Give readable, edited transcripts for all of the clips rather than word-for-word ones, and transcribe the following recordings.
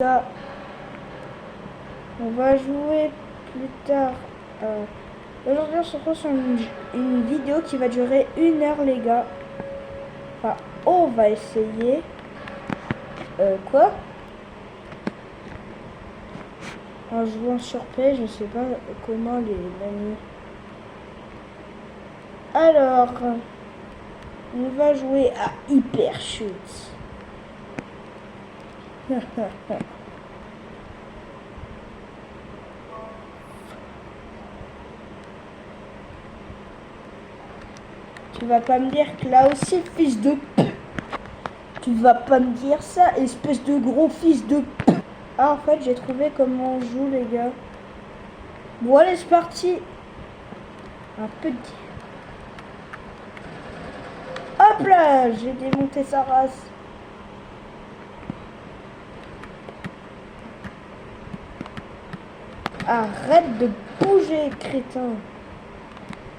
Ça, on va jouer plus tard. Aujourd'hui, on se retrouve sur une vidéo qui va durer 1 heure, les gars. Enfin, on va essayer. Quoi? En jouant sur Play, je sais pas comment les manier. Alors, on va jouer à Hyper Shoot. Tu vas pas me dire que là aussi, fils de p. Tu vas pas me dire ça, espèce de gros fils de p. Ah, en fait, j'ai trouvé comment on joue, les gars. Bon, allez, c'est parti. Un petit. Hop là, j'ai démonté sa race. Arrête de bouger, crétin.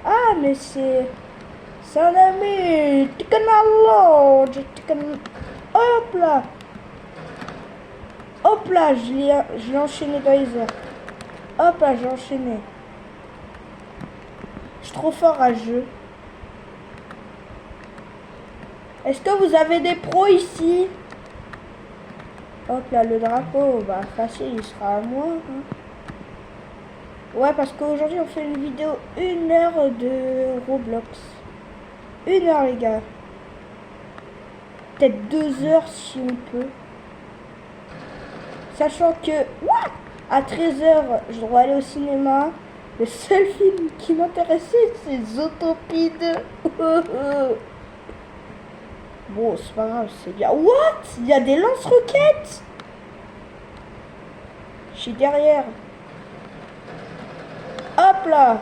Ah, mais c'est un ami. Hop là. Hop là, je l'ai enchaîné dans les airs. Hop là, j'ai enchaîné. Je suis trop fort à ce jeu. Est-ce que vous avez des pros ici? Hop là, le drapeau, bah facile, il sera à moi. Hein. Ouais, parce qu'aujourd'hui, on fait une vidéo 1 heure de Roblox. 1 heure, les gars. Peut-être 2 heures si on peut. Sachant que, what, à 13 h, je dois aller au cinéma. Le seul film qui m'intéressait, c'est Zootopide. Bon, c'est pas grave, c'est bien. What? Il y a des lance-roquettes? Je suis derrière. Hop là.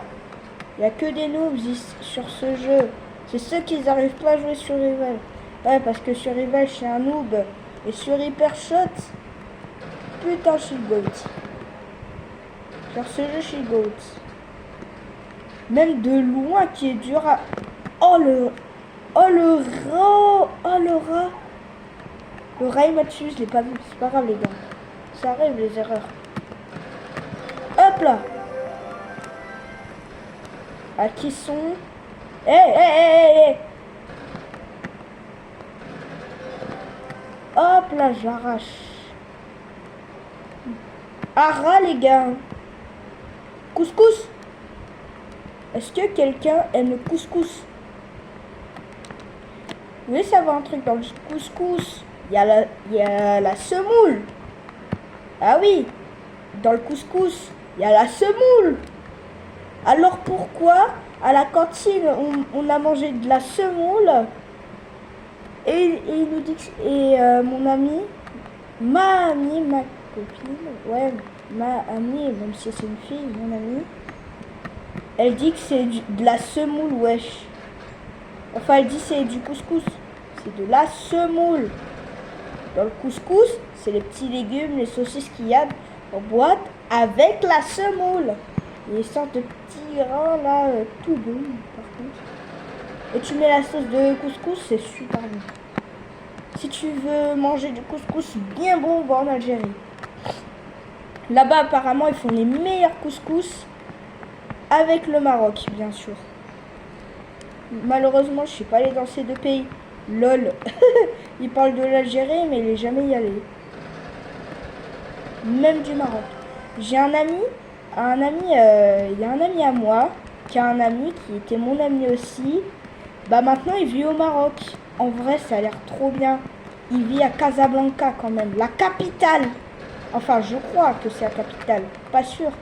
Il n'y a que des noobs sur ce jeu. C'est ceux qui n'arrivent pas à jouer sur Rival. Ouais, parce que sur Rival, je suis un noob. Et sur Hyper Shot, putain, je suis GOAT. Sur ce jeu, je suis GOAT. Même de loin, qui est dur à... Oh le rat. Oh le rat. Le rat, il m'a tué, je l'ai pas vu. C'est pas grave, les gars. Ça arrive, les erreurs. Hop là. À qui sont... Hé. Hop là, j'arrache. Ara, les gars. Couscous. Est-ce que quelqu'un aime le couscous? Vous voulez savoir un truc dans le couscous? Il y a la semoule. Ah oui. Dans le couscous, il y a la semoule. Alors pourquoi à la cantine on a mangé de la semoule et il nous dit que, mon ami, ma copine, ouais, ma amie, même si c'est une fille, mon amie, elle dit que c'est de la semoule, wesh. Enfin, elle dit c'est du couscous. C'est de la semoule. Dans le couscous, c'est les petits légumes, les saucisses qu'il y a en boîte avec la semoule. Les sortes de petits grains là, tout bon par contre. Et tu mets la sauce de couscous, c'est super bon. Si tu veux manger du couscous bien bon, va en Algérie. Là-bas apparemment ils font les meilleurs couscous avec le Maroc, bien sûr. Malheureusement je suis pas allée dans ces deux pays. Lol. Il parle de l'Algérie mais il est jamais y allé. Même du Maroc. J'ai un ami. Il y a un ami à moi qui a un ami qui était mon ami aussi. Bah maintenant il vit au Maroc. En vrai ça a l'air trop bien. Il vit à Casablanca quand même, la capitale. Enfin je crois que c'est la capitale, pas sûr.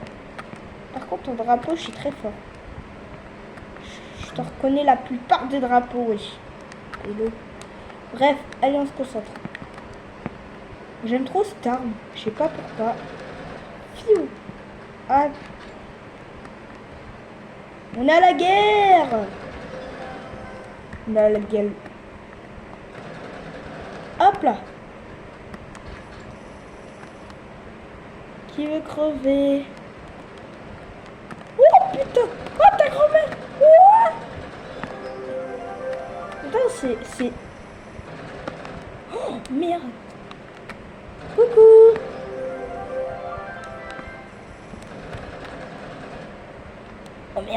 Par contre ton drapeau je suis très fort. Je te reconnais la plupart des drapeaux, oui. Hello. Bref, allez on se concentre. J'aime trop cette arme, je sais pas pourquoi. Fiou. Ah. On est à la guerre. On est à la gueule. Hop là. Qui veut crever? Oh putain. Oh ta grand-mère. Oh. Putain c'est... Oh merde. Coucou.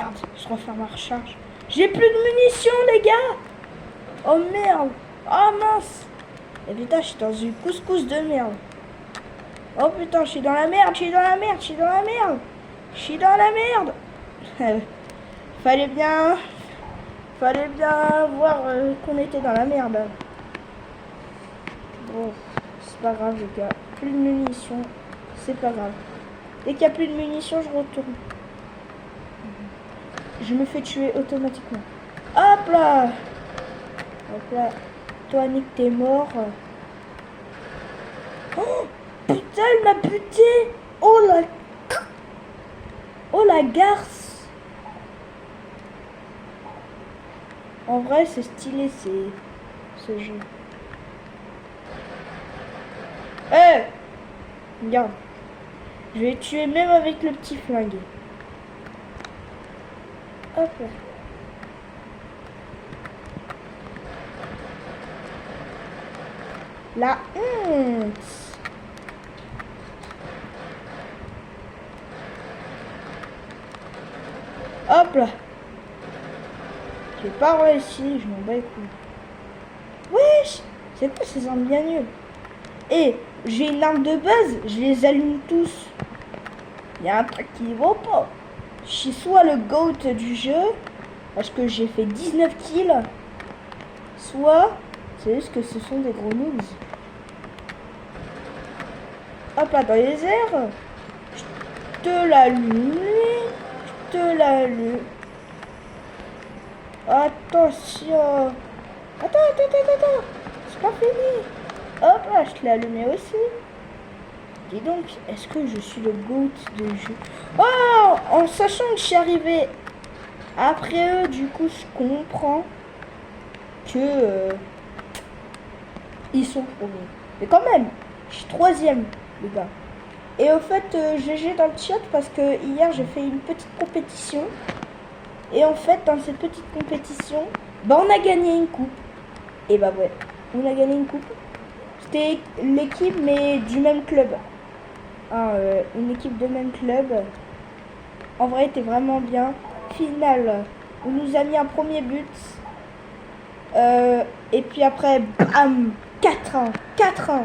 merde, je referme ma recharge. J'ai plus de munitions, les gars. Oh merde. Oh mince. Et putain, je suis dans une couscous de merde. Oh putain, je suis dans la merde, je suis dans la merde, je suis dans la merde. Je suis dans la merde. Fallait bien voir qu'on était dans la merde. Bon, c'est pas grave les gars. Plus de munitions, c'est pas grave. Dès qu'il n'y a plus de munitions, je retourne. Je me fais tuer automatiquement. Hop là. Hop là. Toi, Nick, t'es mort. Oh putain, elle m'a buté. Oh la garce. En vrai, c'est stylé, ce jeu. Regarde. Je vais tuer même avec le petit flingue. Hop là. La honte. Hop là. J'ai pas réussi, je m'en bats les couilles. Wesh. C'est quoi ces armes bien nulles? Et j'ai une arme de base, je les allume tous. Il y a un truc qui va pas. Je suis soit le GOAT du jeu, parce que j'ai fait 19 kills, soit c'est juste que ce sont des gros noobs. Hop là, dans les airs. Je te l'allume, je te l'allume. Attention. Attends. C'est pas fini. Hop là, je te l'ai allumé aussi. Dis donc, est-ce que je suis le GOAT de jeu? Oh, en sachant que je suis arrivé après eux, du coup, je comprends que ils sont premiers. Mais quand même, je suis 3e, les gars. Et au fait, GG dans le chat parce que hier, j'ai fait une petite compétition. Et en fait, dans cette petite compétition, bah, on a gagné une coupe. Et bah ouais, on a gagné une coupe. C'était l'équipe, mais du même club. Une équipe de même club. En vrai, était vraiment bien. Finale, on nous a mis un premier but. Et puis après, bam, 4-1. 4-1.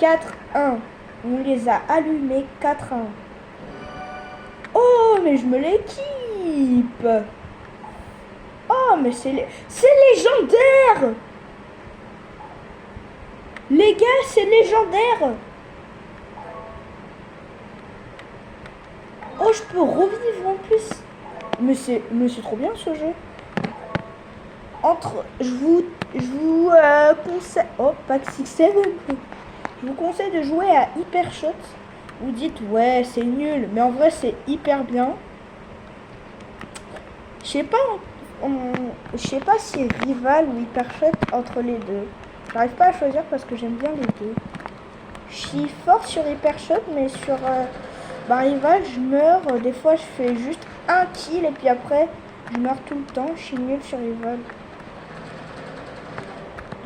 4-1. On les a allumés 4-1. Oh, mais je me l'équipe. Oh, mais c'est légendaire. Les gars, c'est légendaire. Oh, je peux revivre en plus. Mais c'est trop bien ce jeu. Je vous conseille. Oh, Pack 6-7. Je vous conseille de jouer à Hypershot. Vous dites ouais, c'est nul, mais en vrai c'est hyper bien. Je sais pas si Rival ou Hypershot entre les deux. J'arrive pas à choisir parce que j'aime bien les deux. Je suis fort sur Hypershot, mais sur Rival, je meurs. Des fois, je fais juste un kill et puis après, je meurs tout le temps. Je suis nul sur Rival.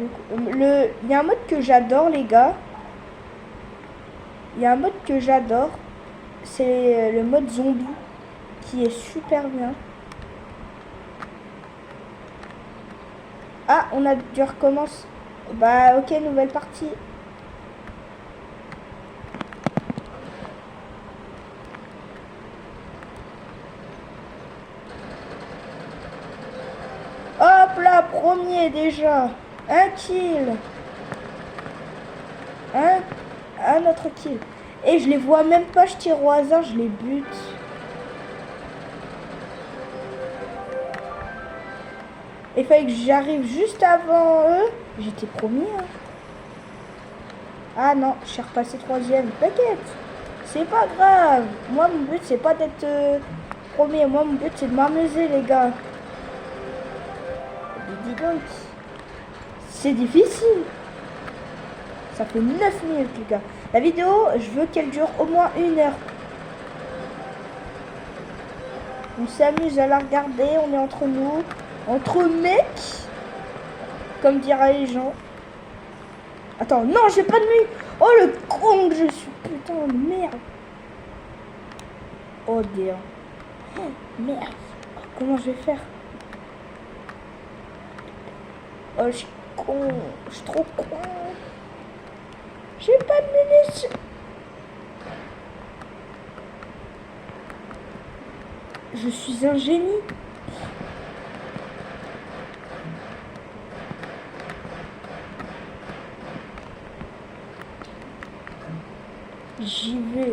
Il y a un mode que j'adore, les gars. Il y a un mode que j'adore. C'est le mode zombie qui est super bien. Ah, on a dû recommencer. Bah, ok, nouvelle partie. Hop là, premier déjà. Un kill. Un autre kill. Et je les vois même pas, je tire au hasard, je les bute. Il fallait que j'arrive juste avant eux. J'étais premier. Hein. Ah non, je suis repassé 3e. T'inquiète, c'est pas grave. Moi, mon but, c'est pas d'être premier. Moi, mon but, c'est de m'amuser, les gars. Mais dis donc, c'est difficile. Ça fait 9 minutes, les gars. La vidéo, je veux qu'elle dure au moins 1 heure. On s'amuse à la regarder, on est entre nous. Entre mecs, comme diraient les gens. Attends, non, j'ai pas de nuit. Oh, le con que je suis. Putain de merde. Oh, dear. Oh, merde. comment je vais faire? Oh, je suis con. Je suis trop con. J'ai pas de munitions. Je suis un génie. J'y vais.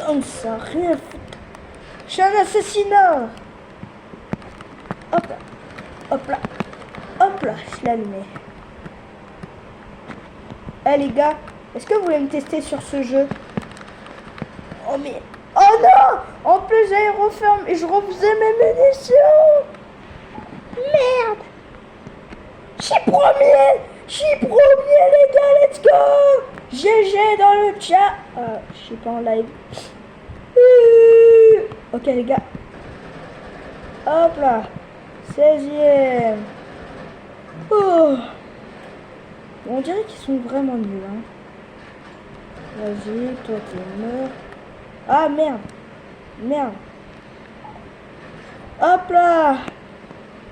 Comme ça, rien à foutre. Je suis un assassinat. Hop là. Hop là. Hop là, je l'ai allumé. Eh les gars, est-ce que vous voulez me tester sur ce jeu? Oh mais... Oh non! En plus j'ai refermé et je refaisais mes munitions. Merde! Je suis premier! Je suis premier les gars, let's go! GG dans le chat. Je suis pas en live. Ok les gars. Hop là. 16e. Oh. On dirait qu'ils sont vraiment nuls. Hein. Vas-y, toi t'es mort. Ah merde. Merde. Hop là.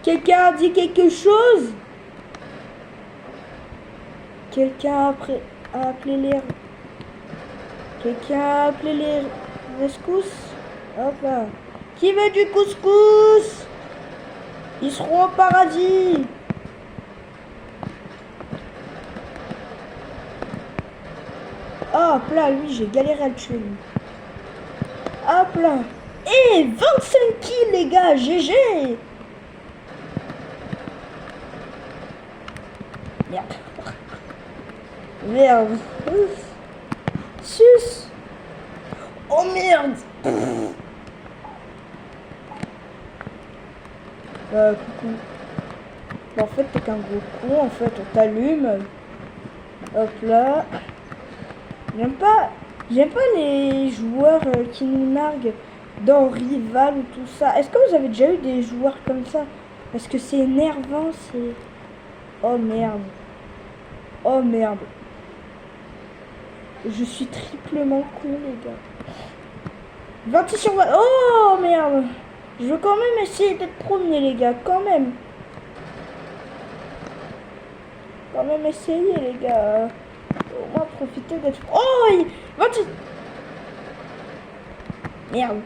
Quelqu'un a dit quelque chose? Quelqu'un a appelé les... Quelqu'un a appelé les rescousses? Hop là. Qui veut du couscous? Ils seront au paradis. Hop là, lui, j'ai galéré à le tuer, lui. Hop là. Et 25 kills, les gars, GG. Merde. Merde. Sus. Oh merde. Coucou. En fait, t'es qu'un gros con. En fait, on t'allume. Hop là. J'aime pas les joueurs qui nous narguent dans Rival ou tout ça. Est-ce que vous avez déjà eu des joueurs comme ça? Parce que c'est énervant, c'est... Oh merde. Oh merde. Je suis triplement con, les gars. 26 sur 20. Oh merde. Je veux quand même essayer d'être premier, les gars. Quand même. Quand même essayer, les gars. Au moins profiter d'être... Oh 26. Merde.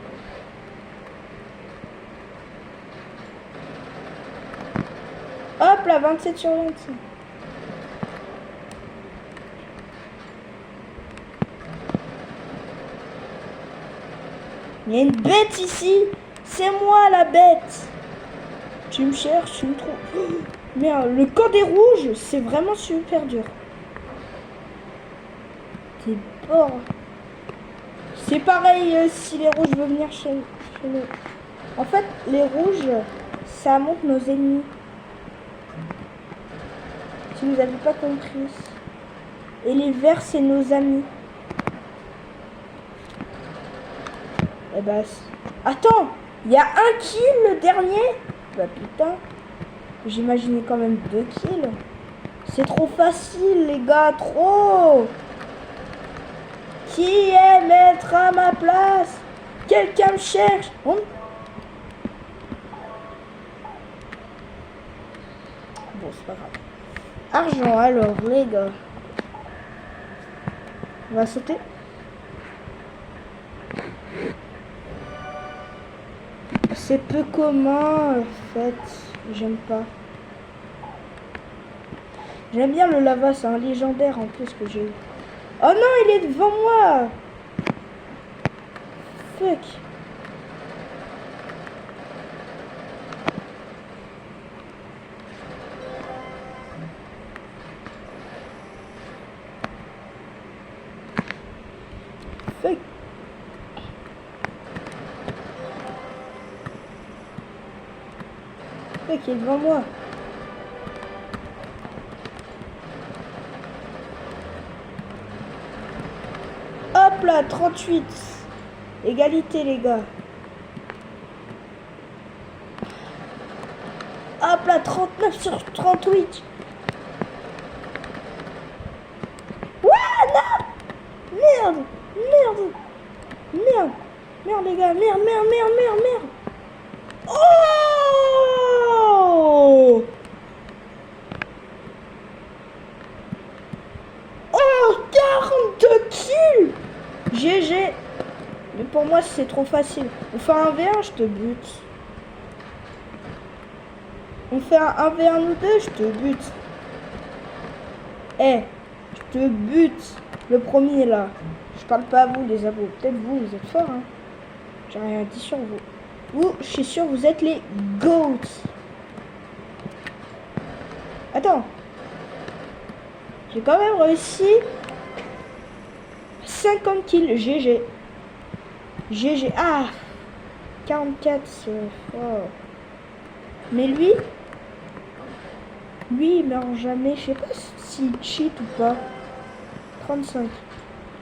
Hop là, 27 sur 26. Il y a une bête ici. C'est moi la bête. Tu me cherches, tu me trouves. Oh, merde, le camp des rouges, c'est vraiment super dur. T'es mort. C'est pareil si les rouges veulent venir chez nous. En fait, les rouges, ça montre nos ennemis. Si vous n'avez pas compris. Et les verts, c'est nos amis. Eh ben, attends, il y a un kill le dernier. Bah putain, j'imaginais quand même 2 kills. C'est trop facile les gars, trop. Qui est maître à ma place? Quelqu'un me cherche. Bon, c'est pas grave. Argent alors les gars. On va sauter. C'est peu commun, en fait. J'aime pas. J'aime bien le lava, c'est un légendaire en plus que j'ai eu. Oh non, il est devant moi. Fuck. Fuck. Fuck, il est devant moi. Hop là, 38. Égalité, les gars. Hop là, 39 sur 38. Ouais, non. Merde. Merde. Merde. Merde les gars, merde. Oh! Oh, 42 kills! GG. Mais pour moi, c'est trop facile. On fait un V1, je te bute. On fait un 1v1 ou 2, je te bute. Eh, je te bute. Le premier là. Je parle pas à vous les abos. Peut-être vous êtes forts, hein. J'ai rien dit sur vous. Vous, je suis sûr, vous êtes les GOATs. Attends. J'ai quand même réussi 50 kills. GG. GG. Ah, 44, c'est fort. Mais lui, il meurt jamais. Je sais pas s'il cheat ou pas. 35.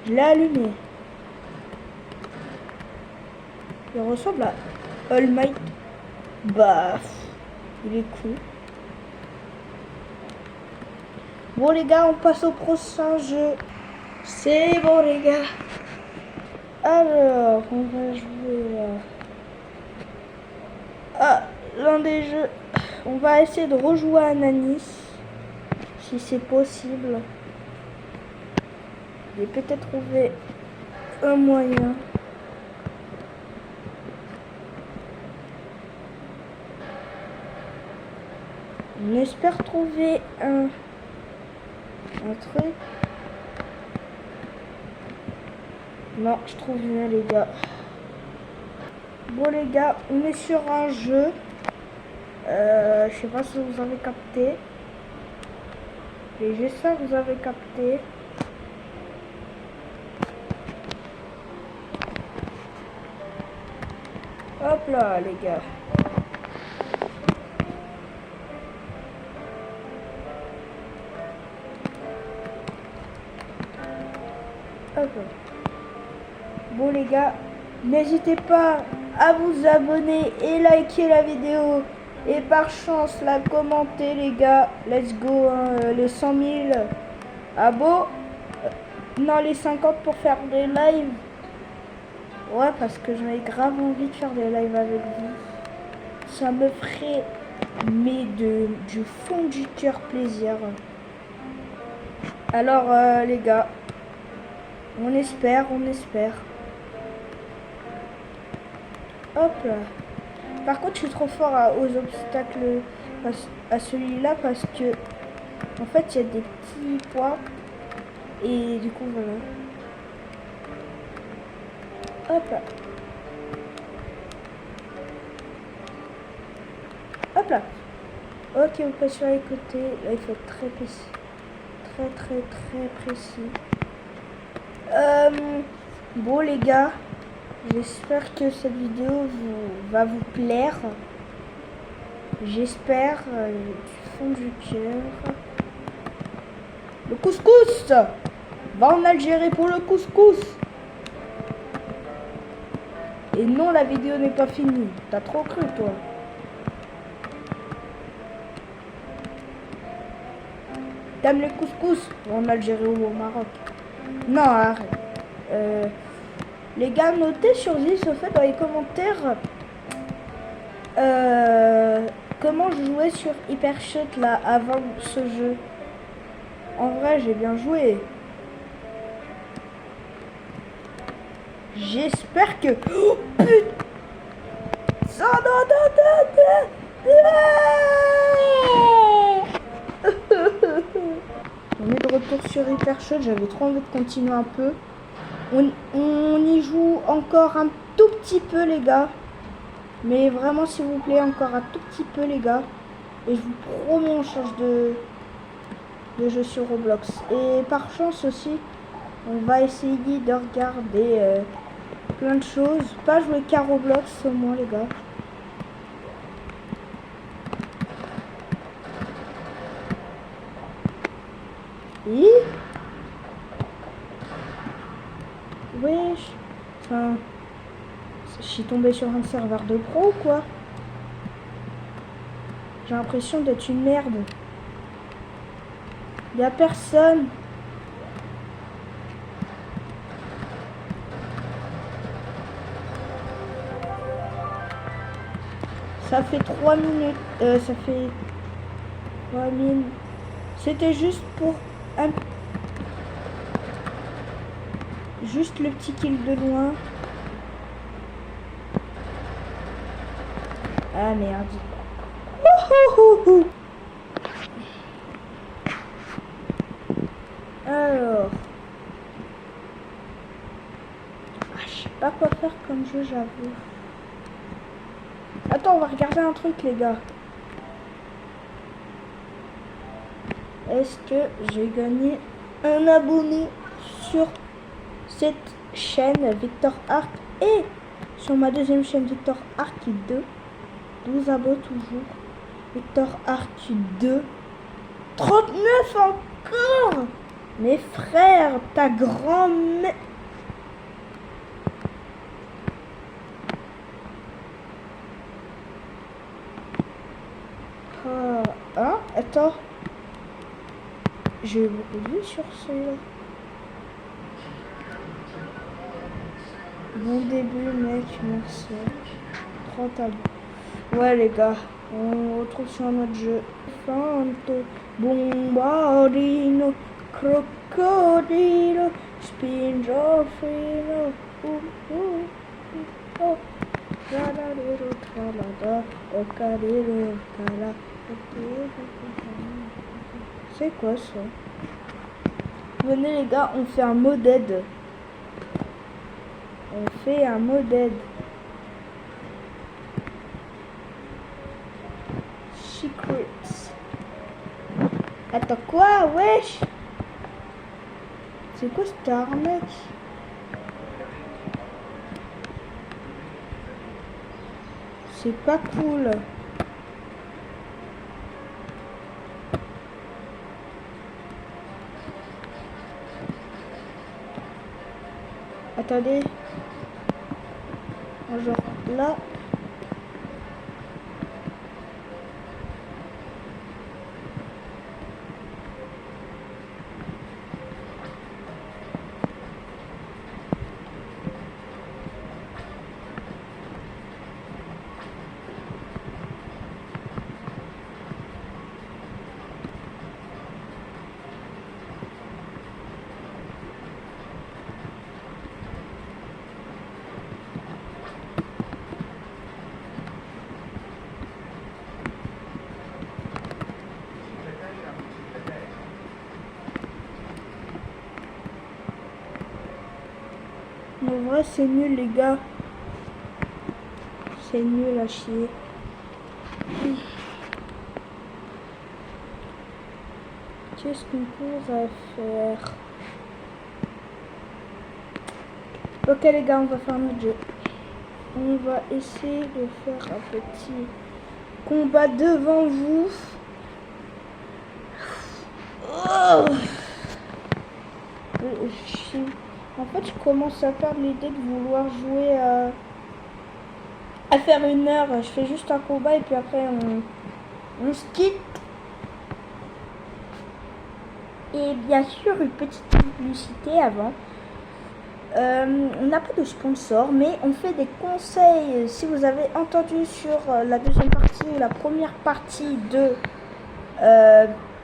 Je l'ai allumé. Il ressemble à All Might. Bah, il est cool. Bon les gars, on passe au prochain jeu. C'est bon les gars. Alors, on va jouer à l'un des jeux. On va essayer de rejouer à Ananis. Si c'est possible. J'ai peut-être trouvé un moyen. On espère trouver un truc. Non, je trouve rien les gars. Bon les gars, on est sur un jeu. Je sais pas si vous avez capté. Et j'espère que vous avez capté. Hop là les gars. Hop là. Bon les gars, n'hésitez pas à vous abonner et liker la vidéo. Et par chance la commenter les gars. Let's go hein, les 100 000 abos. Non les 50 pour faire des lives. Ouais parce que j'avais grave envie de faire des lives avec vous. Ça me ferait mais du fond du cœur plaisir. Alors les gars, on espère. Hop là. Par contre, je suis trop fort aux obstacles à celui-là parce que en fait, il y a des petits poids et du coup voilà. Hop là. Hop là. Ok, on passe sur les côtés. Là, il faut être très précis. Très précis. Bon les gars, j'espère que cette vidéo va vous plaire. J'espère du fond du cœur. Le couscous! Va en Algérie pour le couscous! Et non, la vidéo n'est pas finie. T'as trop cru toi. T'aimes le couscous? En Algérie ou au Maroc? Non, arrête. Les gars, notez sur 10 au fait dans les commentaires comment je jouais sur Hypershot là avant ce jeu. En vrai, j'ai bien joué. J'espère que... Oh putain! On est de retour sur Hypershot, j'avais trop envie de continuer un peu. On y joue encore un tout petit peu les gars. Mais vraiment s'il vous plaît, encore un tout petit peu les gars. Et je vous promets, on change de jeu sur Roblox. Et par chance aussi, on va essayer de regarder plein de choses. Pas jouer qu'à Roblox au moins les gars. Et wesh, enfin, je suis tombé sur un serveur de pro ou quoi? J'ai l'impression d'être une merde. Il n'y a personne. Ça fait 3 minutes. Ça fait 3 minutes. C'était juste pour un... Juste le petit kill de loin. Ah merde. Alors. Ah, je sais pas quoi faire comme jeu, j'avoue. Attends, on va regarder un truc, les gars. Est-ce que j'ai gagné un abonné sur cette chaîne Victor Arc et sur ma deuxième chaîne Victor Arc 2? 12 abos toujours. Victor Arc 2. 39 encore. Mes frères, ta grand-mère. Hein? Attends. J'ai beaucoup de vues sur celui-là. Bon début, mec, merci. 30 abos. Ouais, les gars, on retrouve sur notre jeu. Fanto, bombardino, crocodilo, spingiofino. Oh. C'est quoi ça? Venez les gars, on fait un moded. On fait un moded. Secrets. Attends quoi? Wesh. C'est quoi cette arnaque? C'est pas cool. Attendez. Genre là. En vrai, c'est nul, les gars. C'est nul à chier. Qu'est-ce qu'on pourrait faire? Ok, les gars, on va faire notre jeu. On va essayer de faire un petit combat devant vous. Oh, en fait, je commence à perdre l'idée de vouloir jouer à faire 1 heure. Je fais juste un combat et puis après on se quitte. Et bien sûr, une petite publicité avant. On n'a pas de sponsor, mais on fait des conseils. Si vous avez entendu sur la deuxième partie ou la première partie de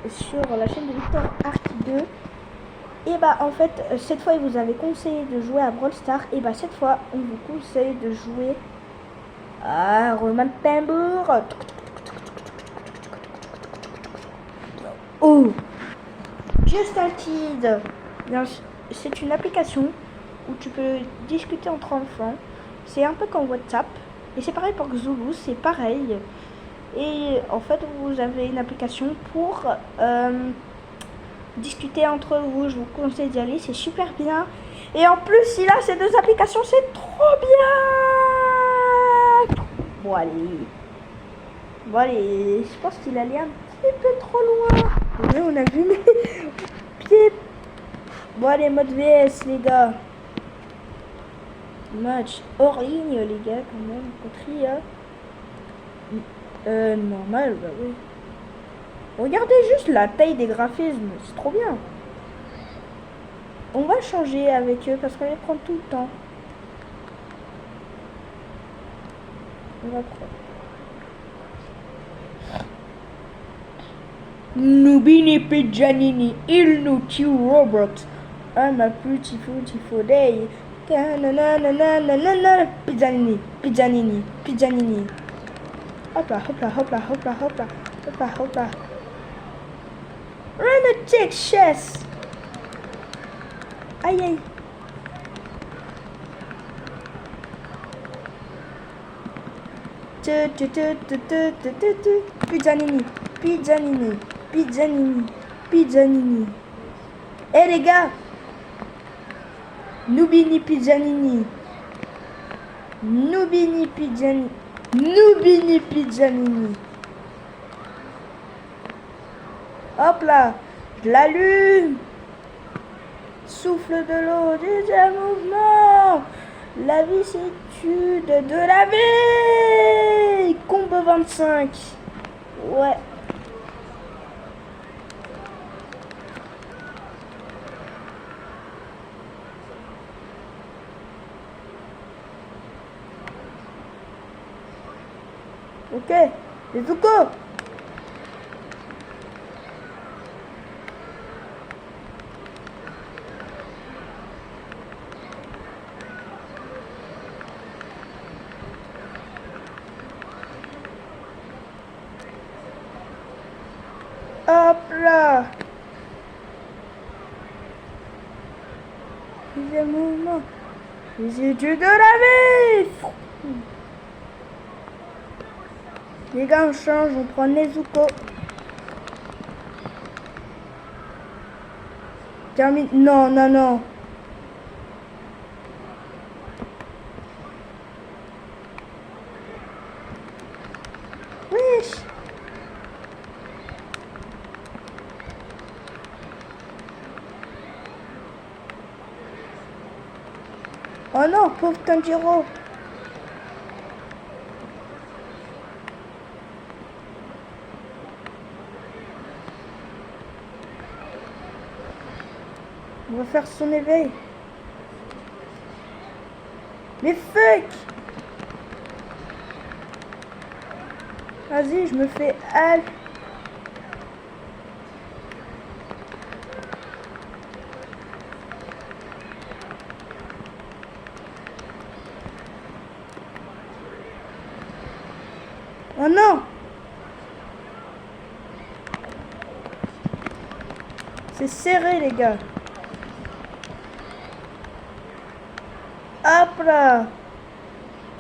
sur la chaîne de Victor Arc 2, et bah en fait cette fois il vous avait conseillé de jouer à Brawl Stars, et bah cette fois on vous conseille de jouer à Roman Tambour. Oh, Just a Kid. C'est une application où tu peux discuter entre enfants. C'est un peu comme WhatsApp. Et c'est pareil pour Xulu, c'est pareil. Et en fait, vous avez une application pour discuter entre vous. Je vous conseille d'y aller, c'est super bien. Et en plus, il a ces 2 applications, c'est trop bien. Bon allez, je pense qu'il allait un petit peu trop loin. Oui, on a vu mes pieds. Bon allez, mode VS les gars. Match hors ligne les gars quand même. Contre normal, bah oui. Regardez juste la taille des graphismes, c'est trop bien. On va changer avec eux parce qu'on les prend tout le temps. On va prendre. Nubini Pijanini, il nous tue Robert. I'm a beautiful day. Pizzanini, Pizzanini, Pizzanini. Hop là, hop là, hop là, hop là, hop là, hop là, hop là. Run a check chess. Aïe aïe. Pizzanini, Pizzanini, Pizzanini, Pizzanini. Eh les gars, Nubini Pizzanini, Nubini Pizzanini, Nubini Pizzanini. Hop là, je l'allume. Souffle de l'eau, déjà mouvement. La vicissitude de la vie. Combo 25. Ouais. Ok, les Zuko. Hop là. Deuxième mouvement. Vicissitude de la vie. Les gars, on change, on prend Nezuko. Termine. Non, non, non. Wesh. Oh non, pauvre Tanjiro. On va faire son éveil. Mais fuck! Vas-y, je me fais hack. Oh non! C'est serré les gars. Hop là.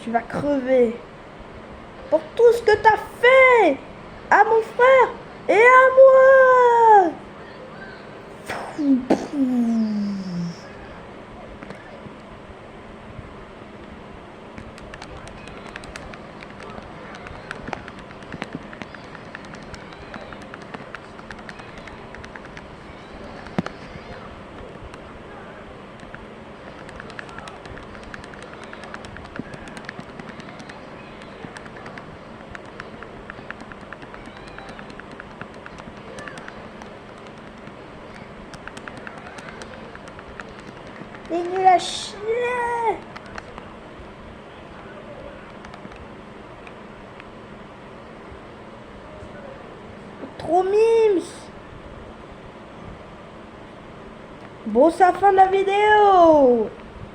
Tu vas crever. Pour tout ce que t'as fait à mon frère et à moi. T'es nul à chier. Trop mimes. Bon, c'est la fin de la vidéo.